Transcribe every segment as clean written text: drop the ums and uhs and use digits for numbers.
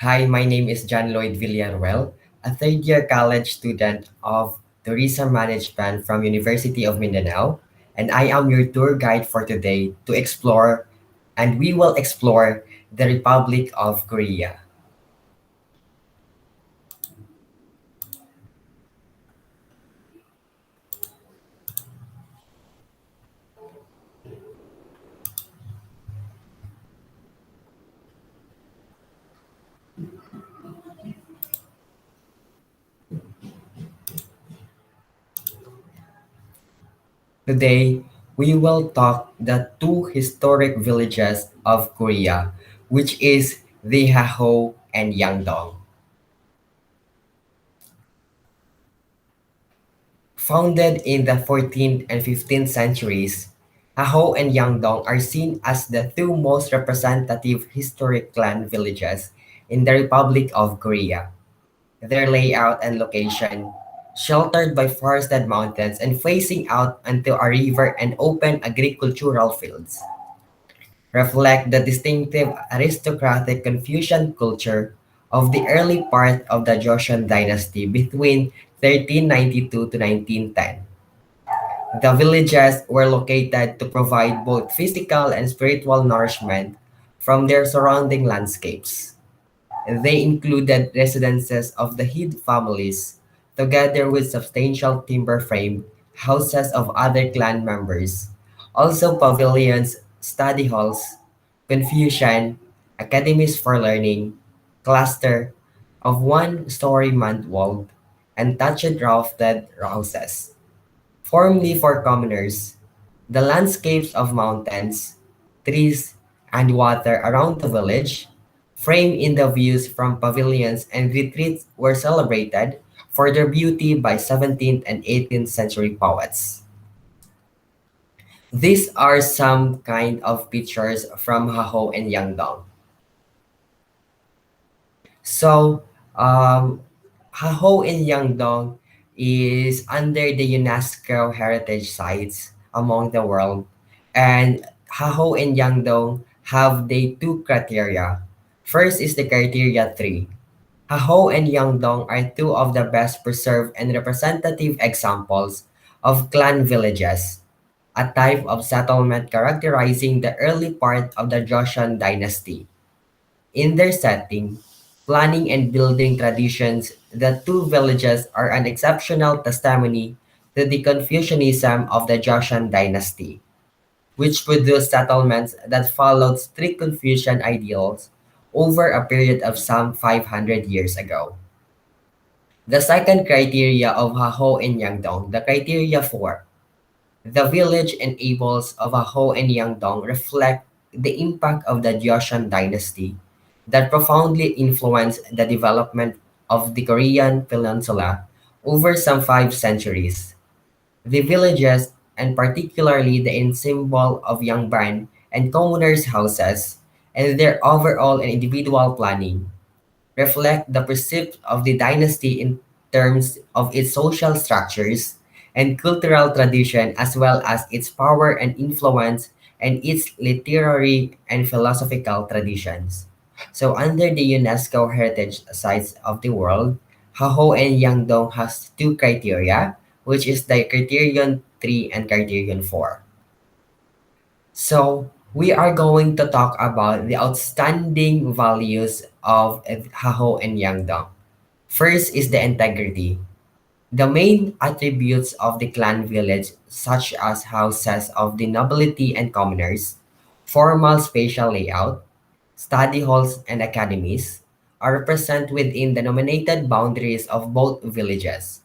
Hi, my name is John Lloyd Villaruel, a third-year college student of Tourism Management from University of Mindanao, and I am your tour guide for today to explore, and we will explore the Republic of Korea. Today, we will talk the two historic villages of Korea, which is the Haho and Yangdong. Founded in the 14th and 15th centuries, Haho and Yangdong are seen as the two most representative historic clan villages in the Republic of Korea. Their layout and location, sheltered by forested mountains and facing out onto a river and open agricultural fields, reflect the distinctive aristocratic Confucian culture of the early part of the Joseon dynasty between 1392 to 1910. The villages were located to provide both physical and spiritual nourishment from their surrounding landscapes. They included residences of the head families, together with substantial timber frame houses of other clan members, also pavilions, study halls, Confucian, academies for learning, cluster of one-story mud-walled and thatched roofed houses. Formerly for commoners, the landscapes of mountains, trees, and water around the village, framed in the views from pavilions and retreats, were celebrated for their beauty by 17th and 18th century poets. These are some kind of pictures from Haho and Yangdong. So, Haho in Yangdong is under the UNESCO Heritage Sites among the world, and Haho and Yangdong have the two criteria. First is the criteria 3. Haho and Yangdong are two of the best preserved and representative examples of clan villages, a type of settlement characterizing the early part of the Joseon dynasty. In their setting, planning and building traditions, the two villages are an exceptional testimony to the Confucianism of the Joseon dynasty, which produced settlements that followed strict Confucian ideals over a period of some 500 years ago. The second criteria of Haho and Yangdong, the criteria 4, the village enables of Aho and Yangdong reflect the impact of the Joseon dynasty that profoundly influenced the development of the Korean peninsula over some 5 centuries. The villages, and particularly the symbol of Yangban and commoners' houses, and their overall and individual planning, reflect the percept of the dynasty in terms of its social structures and cultural tradition as well as its power and influence and its literary and philosophical traditions. So under the UNESCO Heritage Sites of the World, Haho and Yangdong has two criteria, which is the criterion 3 and criterion 4. So we are going to talk about the outstanding values of Haho and Yangdong. First is the integrity. The main attributes of the clan village, such as houses of the nobility and commoners, formal spatial layout, study halls, and academies, are present within the nominated boundaries of both villages.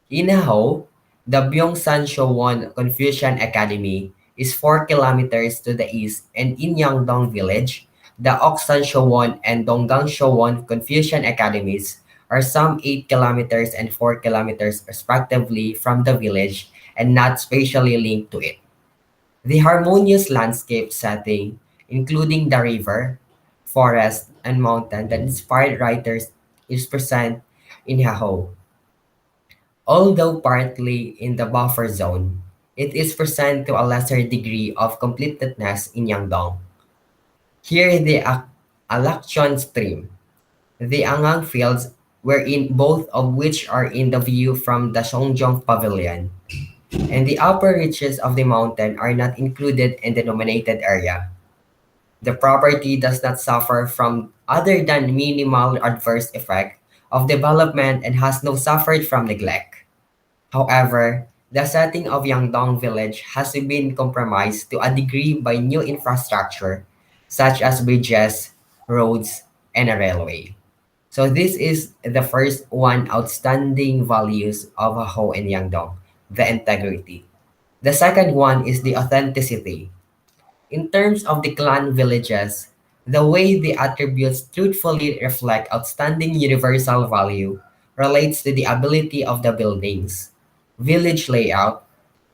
In Hao, the Byongsan Showon Confucian Academy is 4 kilometers to the east, and in Yangdong Village, the Oksan Showon and Donggang Showon Confucian Academies are some 8 kilometers and 4 kilometers respectively from the village and not spatially linked to it. The harmonious landscape setting, including the river, forest, and mountain that inspired writers, is present in Hao. Although partly in the buffer zone, it is present to a lesser degree of completeness in Yangdong. Here, the Alakchon Stream, the Angang Fields, wherein both of which are in the view from the Songjong Pavilion, and the upper reaches of the mountain are not included in the nominated area. The property does not suffer from other than minimal adverse effect of development and has no suffered from neglect. However, the setting of Yangdong village has been compromised to a degree by new infrastructure such as bridges, roads, and a railway. So this is the first one outstanding values of Ho and Yangdong, the integrity. The second one is the authenticity. In terms of the clan villages, the way the attributes truthfully reflect outstanding universal value relates to the ability of the buildings, village layout,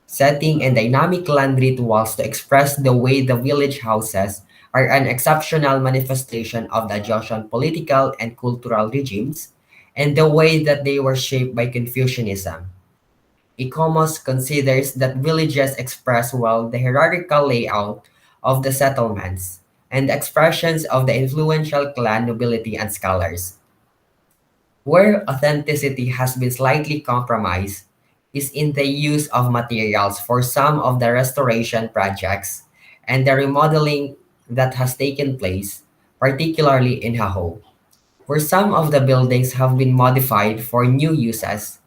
setting, and dynamic clan rituals to express the way the village houses are an exceptional manifestation of the Joseon political and cultural regimes and the way that they were shaped by Confucianism. Ecomos considers that villages express well the hierarchical layout of the settlements and the expressions of the influential clan nobility and scholars. Where authenticity has been slightly compromised is in the use of materials for some of the restoration projects and the remodeling that has taken place, particularly in Haho, where some of the buildings have been modified for new uses.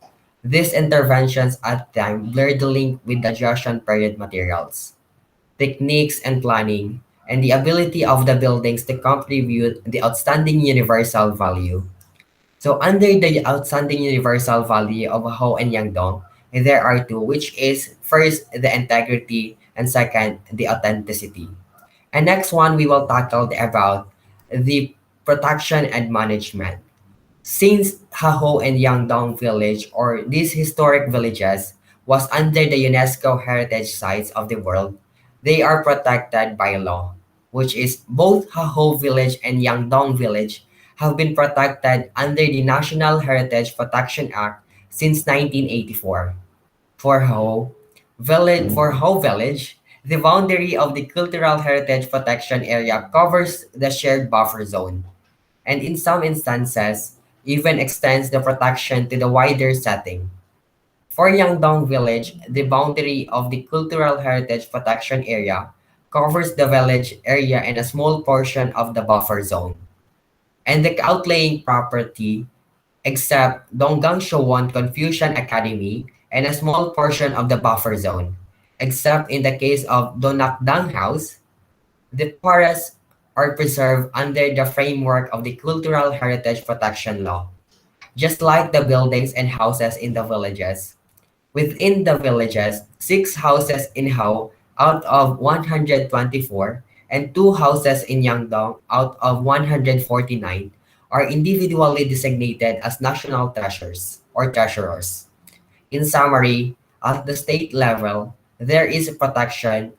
These interventions at times blur the link with the Joseon period materials, techniques, and planning, and the ability of the buildings to contribute the outstanding universal value. So under the outstanding universal value of Ho and Yangdong, there are two, which is first the integrity and second the authenticity. And next one we will tackle about the protection and management. Since Haho and Yangdong village or these historic villages was under the UNESCO heritage sites of the world, they are protected by law, which is both Haho village and Yangdong village have been protected under the National Heritage Protection Act since 1984. For Ho village, the boundary of the Cultural Heritage Protection Area covers the shared buffer zone and in some instances even extends the protection to the wider setting. For Yangdong village, the boundary of the Cultural Heritage Protection Area covers the village area and a small portion of the buffer zone. And the outlying property, except Donggang Showon Confucian Academy and a small portion of the buffer zone, except in the case of Donakdang House, the forests are preserved under the framework of the Cultural Heritage Protection Law, just like the buildings and houses in the villages. Within the villages, six houses in Hao out of 124 and two houses in Yangdong out of 149 are individually designated as national treasures or treasurers. In summary, at the state level, there is protection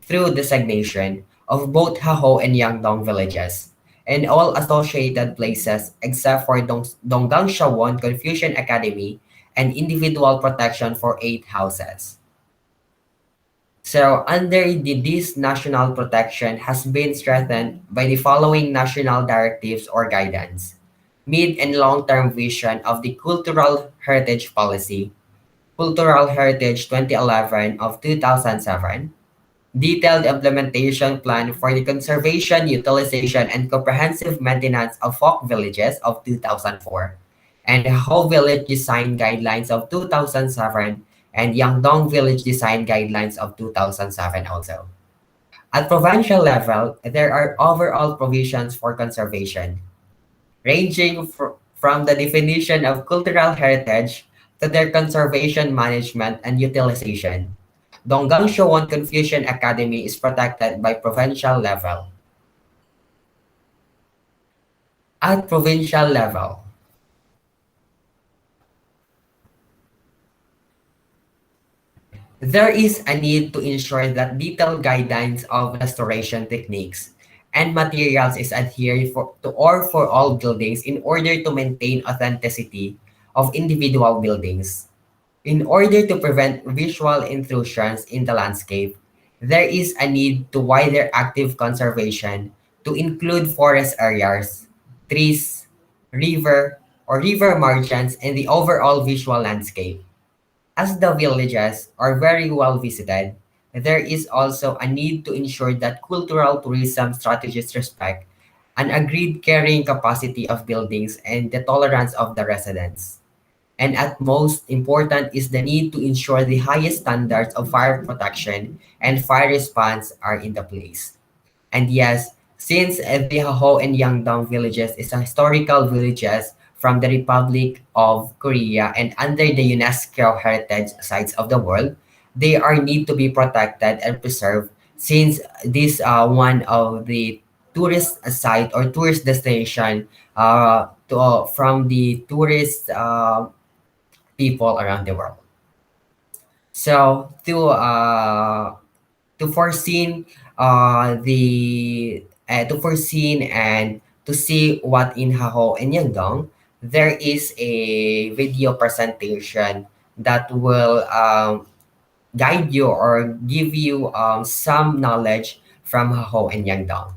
through designation of both Haho and Yangdong villages and all associated places except for Donggang Shawon Confucian Academy and individual protection for eight houses. So under this national protection has been strengthened by the following national directives or guidance. Mid and long-term vision of the Cultural Heritage Policy, Cultural Heritage 2011 of 2007, detailed implementation plan for the conservation, utilization, and comprehensive maintenance of folk villages of 2004, and the Ho Village Design Guidelines of 2007, and Yangdong Village Design Guidelines of 2007 also. At provincial level, there are overall provisions for conservation, ranging from the definition of cultural heritage to their conservation management and utilization. Donggang Showon Confucian Academy is protected by provincial level. At provincial level, there is a need to ensure that detailed guidelines of restoration techniques and materials is adhered to or for all buildings in order to maintain authenticity of individual buildings. In order to prevent visual intrusions in the landscape, there is a need to wider active conservation to include forest areas, trees, river, or river margins, and the overall visual landscape. As the villages are very well visited, there is also a need to ensure that cultural tourism strategies respect an agreed carrying capacity of buildings and the tolerance of the residents. And at most important is the need to ensure the highest standards of fire protection and fire response are in the place. And yes, since the Haho and Yangdong villages is a historical villages from the Republic of Korea and under the UNESCO Heritage Sites of the World, they are need to be protected and preserved since this one of the tourist site or tourist destination from the tourist people around the world. So to foreseen to foreseen and to see what in Haho and Yangdong, there is a video presentation that will guide you or give you some knowledge from Haho and Yangdong.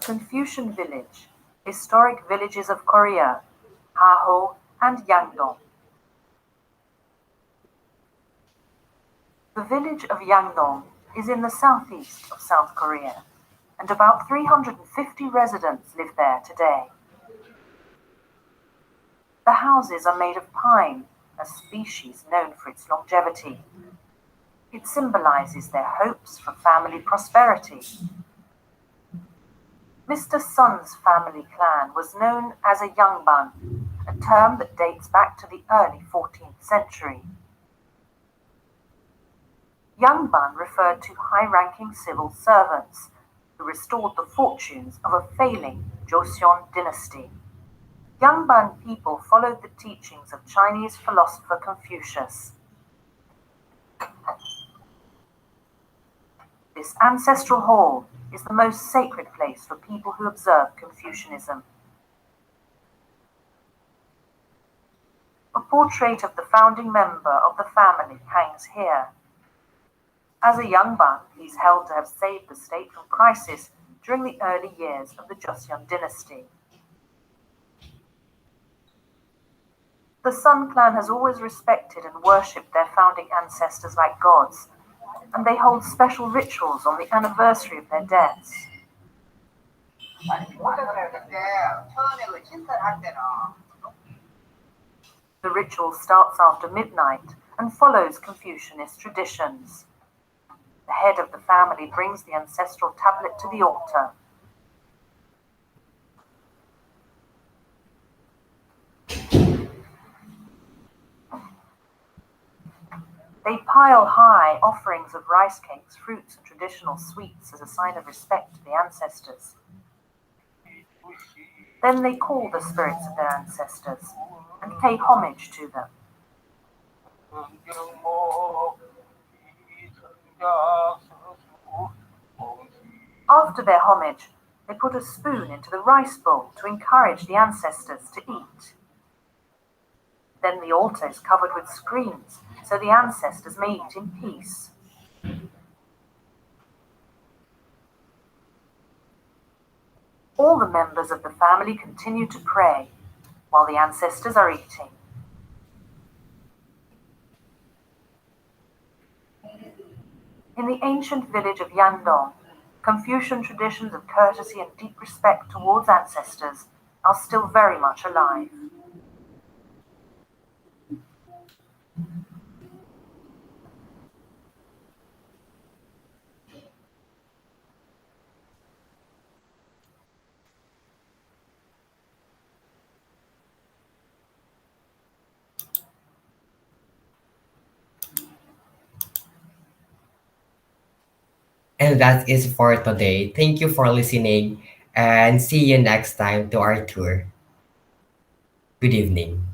Confucian Village, Historic Villages of Korea, Haho and Yangdong. The village of Yangdong is in the southeast of South Korea, and about 350 residents live there today. The houses are made of pine, a species known for its longevity. It symbolizes their hopes for family prosperity. Mr. Sun's family clan was known as a Yangban, a term that dates back to the early 14th century. Yangban referred to high-ranking civil servants who restored the fortunes of a failing Joseon dynasty. Yangban people followed the teachings of Chinese philosopher Confucius. This ancestral hall is the most sacred place for people who observe Confucianism. A portrait of the founding member of the family hangs here. As a Yangban, he is held to have saved the state from crisis during the early years of the Joseon dynasty. The Sun clan has always respected and worshipped their founding ancestors like gods, and they hold special rituals on the anniversary of their deaths. The ritual starts after midnight and follows Confucianist traditions. The head of the family brings the ancestral tablet to the altar. They pile high offerings of rice cakes, fruits, and traditional sweets as a sign of respect to the ancestors. Then they call the spirits of their ancestors and pay homage to them. After their homage, they put a spoon into the rice bowl to encourage the ancestors to eat. Then the altar is covered with screens so the ancestors may eat in peace. All the members of the family continue to pray while the ancestors are eating. In the ancient village of Yangdong, Confucian traditions of courtesy and deep respect towards ancestors are still very much alive. And that is for today. Thank you for listening and see you next time to our tour. Good evening.